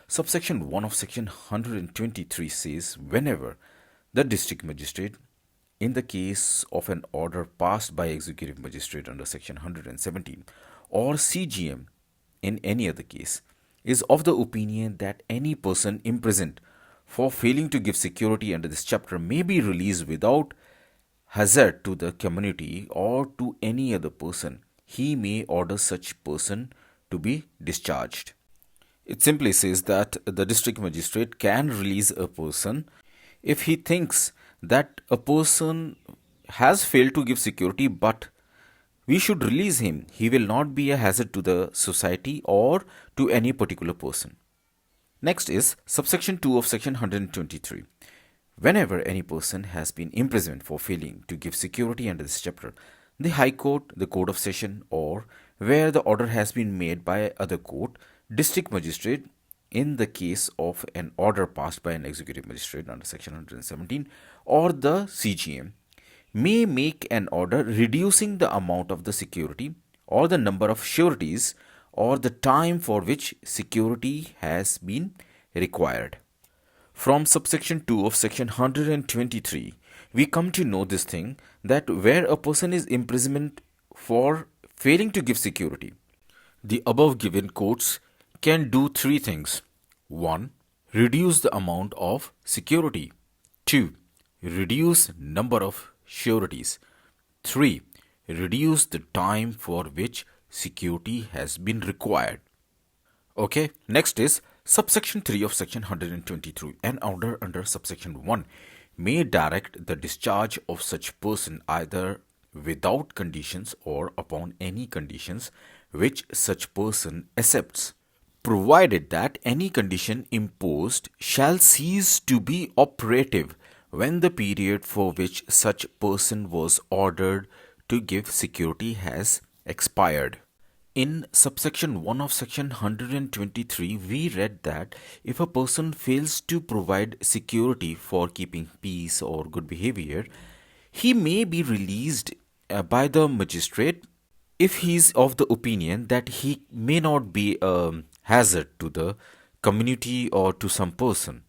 Subsection 1 of section 123 says, whenever the district magistrate, in the case of an order passed by executive magistrate under section 117, or CGM in any other case, is of the opinion that any person imprisoned for failing to give security under this chapter may be released without hazard to the community or to any other person, he may order such person to be discharged. It simply says that the district magistrate can release a person if he thinks that a person has failed to give security, but we should release him. He will not be a hazard to the society or to any particular person. Next is subsection 2 of section 123. Whenever any person has been imprisoned for failing to give security under this chapter, the High Court, the Court of Session, or where the order has been made by other court, district magistrate, in the case of an order passed by an executive magistrate under section 117, or the CGM, may make an order reducing the amount of the security or the number of sureties or the time for which security has been required. From subsection 2 of section 123, we come to know this thing, that where a person is imprisoned for failing to give security, the above given courts can do three things. 1. Reduce the amount of security. 2. Reduce number of sureties. 3. Reduce the time for which security has been required. Okay, next is Subsection 3 of Section 123, an order under Subsection 1 may direct the discharge of such person either without conditions or upon any conditions which such person accepts, provided that any condition imposed shall cease to be operative when the period for which such person was ordered to give security has expired. In subsection 1 of section 123, we read that if a person fails to provide security for keeping peace or good behavior, he may be released by the magistrate if he is of the opinion that he may not be a hazard to the community or to some person.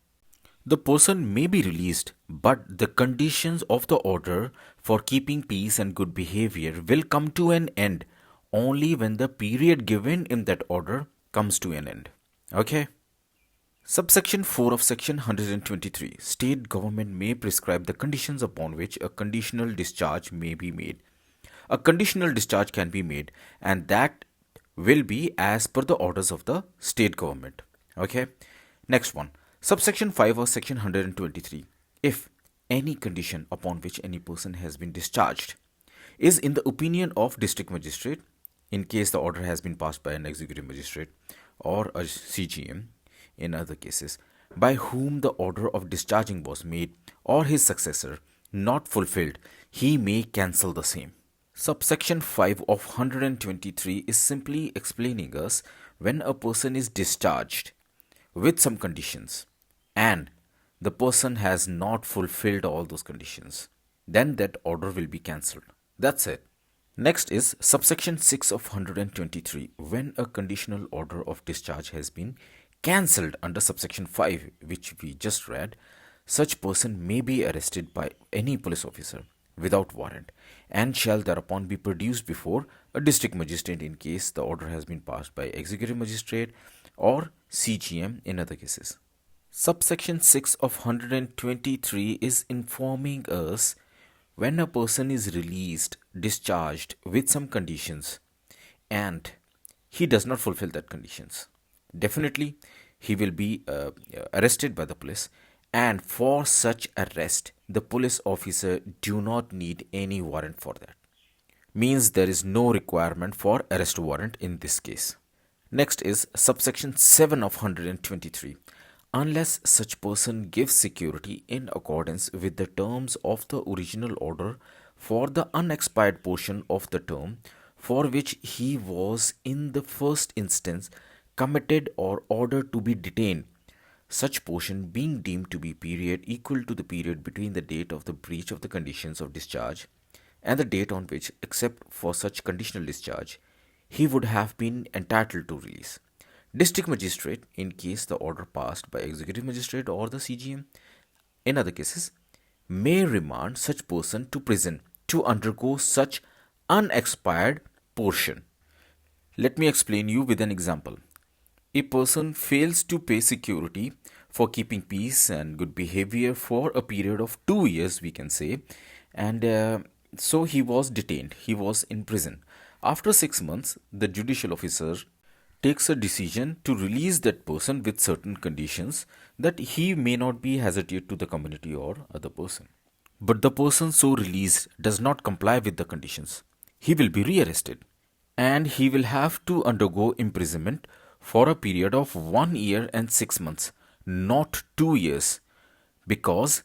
The person may be released, but the conditions of the order for keeping peace and good behavior will come to an end only when the period given in that order comes to an end. Okay? Subsection 4 of Section 123. State government may prescribe the conditions upon which a conditional discharge may be made. A conditional discharge can be made, and that will be as per the orders of the state government. Okay? Next one. Subsection 5 of Section 123. If any condition upon which any person has been discharged is in the opinion of district magistrate, in case the order has been passed by an executive magistrate or a CGM, in other cases, by whom the order of discharging was made or his successor not fulfilled, he may cancel the same. Subsection 5 of 123 is simply explaining us when a person is discharged with some conditions and the person has not fulfilled all those conditions, then that order will be cancelled. That's it. Next is subsection 6 of 123. When a conditional order of discharge has been cancelled under subsection 5, which we just read, such person may be arrested by any police officer without warrant and shall thereupon be produced before a district magistrate in case the order has been passed by executive magistrate or CGM in other cases. Subsection 6 of 123 is informing us when a person is released, discharged with some conditions and he does not fulfill that conditions, definitely he will be arrested by the police, and for such arrest the police officer do not need any warrant for that. Means there is no requirement for arrest warrant in this case. Next is subsection 7 of 123. Unless such person gives security in accordance with the terms of the original order for the unexpired portion of the term for which he was in the first instance committed or ordered to be detained, such portion being deemed to be period equal to the period between the date of the breach of the conditions of discharge and the date on which, except for such conditional discharge, he would have been entitled to release. District magistrate, in case the order passed by executive magistrate or the CGM, in other cases, may remand such person to prison to undergo such unexpired portion. Let me explain you with an example. A person fails to pay security for keeping peace and good behavior for a period of 2 years, we can say, and so he was detained, he was in prison. After 6 months, the judicial officer takes a decision to release that person with certain conditions that he may not be hazardous to the community or other person. But the person so released does not comply with the conditions. He will be rearrested and he will have to undergo imprisonment for a period of 1 year and 6 months, not 2 years, because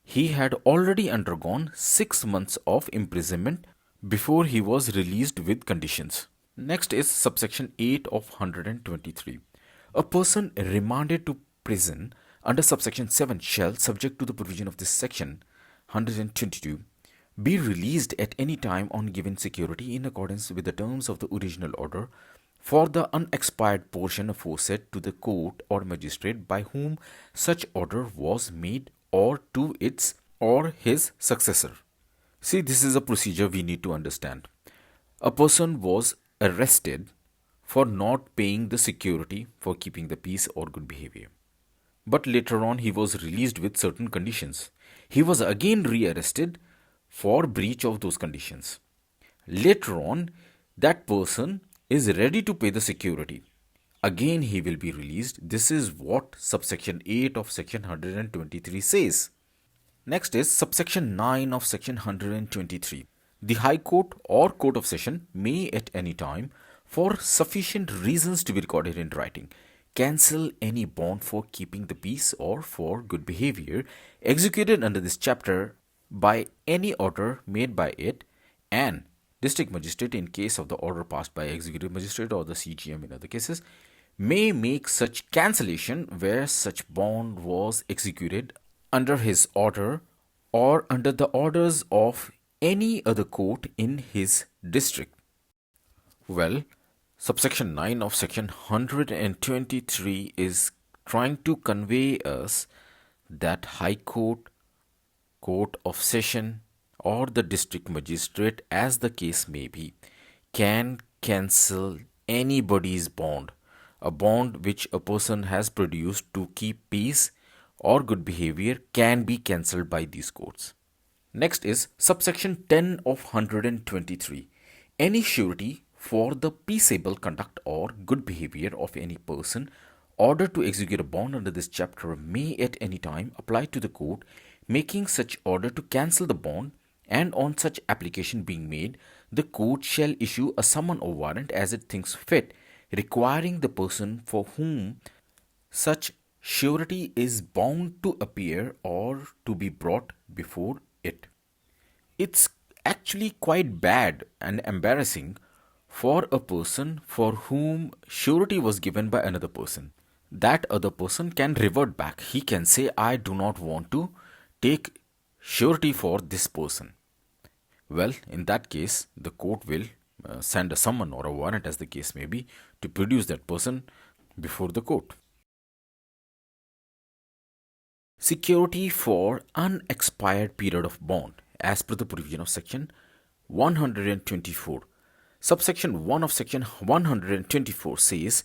he had already undergone 6 months of imprisonment before he was released with conditions. Next is subsection 8 of 123. A person remanded to prison under subsection 7 shall, subject to the provision of this section 122, be released at any time on given security in accordance with the terms of the original order for the unexpired portion aforesaid to the court or magistrate by whom such order was made or to its or his successor. See, this is a procedure we need to understand. A person was arrested for not paying the security for keeping the peace or good behavior. But later on, he was released with certain conditions. He was again rearrested for breach of those conditions. Later on, that person is ready to pay the security again he will be released. This is what subsection 8 of section 123 says. Next is subsection 9 of section 123. The High Court or Court of Session may at any time, for sufficient reasons to be recorded in writing, cancel any bond for keeping the peace or for good behavior executed under this chapter by any order made by it, and district magistrate, in case of the order passed by executive magistrate or the CGM in other cases, may make such cancellation where such bond was executed under his order or under the orders of any other court in his district. Well, subsection 9 of section 123 is trying to convey us that High Court, Court of Session, or the district magistrate, as the case may be, can cancel anybody's bond, a bond which a person has produced to keep peace or good behavior can be cancelled by these courts. Next is subsection 10 of 123. Any surety for the peaceable conduct or good behavior of any person ordered to execute a bond under this chapter may at any time apply to the court making such order to cancel the bond, and on such application being made, the court shall issue a summons or warrant as it thinks fit, requiring the person for whom such surety is bound to appear or to be brought before it. It's actually quite bad and embarrassing for a person for whom surety was given by another person. That other person can revert back. He can say, I do not want to take surety for this person. Well, in that case, the court will send a summons or a warrant, as the case may be, to produce that person before the court. Security for unexpired period of bond, as per the provision of section 124. Subsection 1 of section 124 says,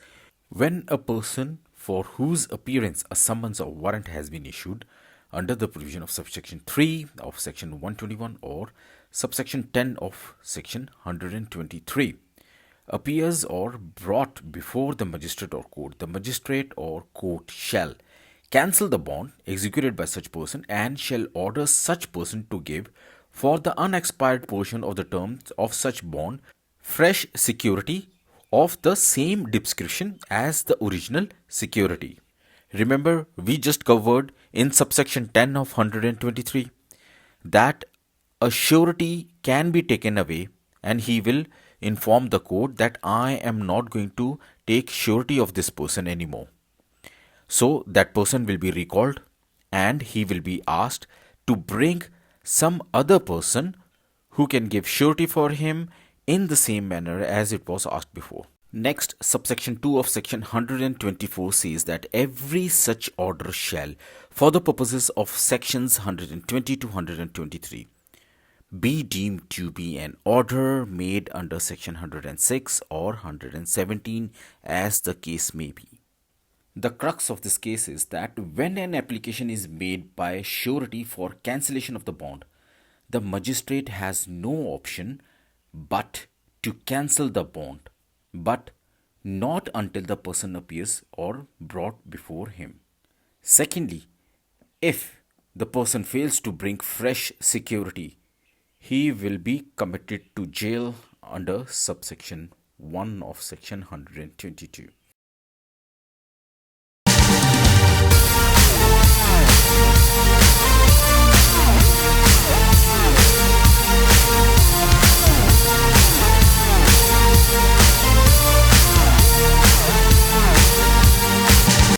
when a person for whose appearance a summons or warrant has been issued under the provision of subsection 3 of section 121 or subsection 10 of section 123 appears or brought before the magistrate or court, the magistrate or court shall cancel the bond executed by such person and shall order such person to give for the unexpired portion of the terms of such bond fresh security of the same description as the original security. Remember, we just covered in subsection 10 of 123 that a surety can be taken away, and he will inform the court that I am not going to take surety of this person anymore. So that person will be recalled and he will be asked to bring some other person who can give surety for him in the same manner as it was asked before. Next, subsection 2 of section 124 says that every such order shall, for the purposes of sections 120 to 123, be deemed to be an order made under section 106 or 117 as the case may be. The crux of this case is that when an application is made by surety for cancellation of the bond, the magistrate has no option but to cancel the bond, but not until the person appears or brought before him. Secondly, if the person fails to bring fresh security, he will be committed to jail under subsection 1 of section 122.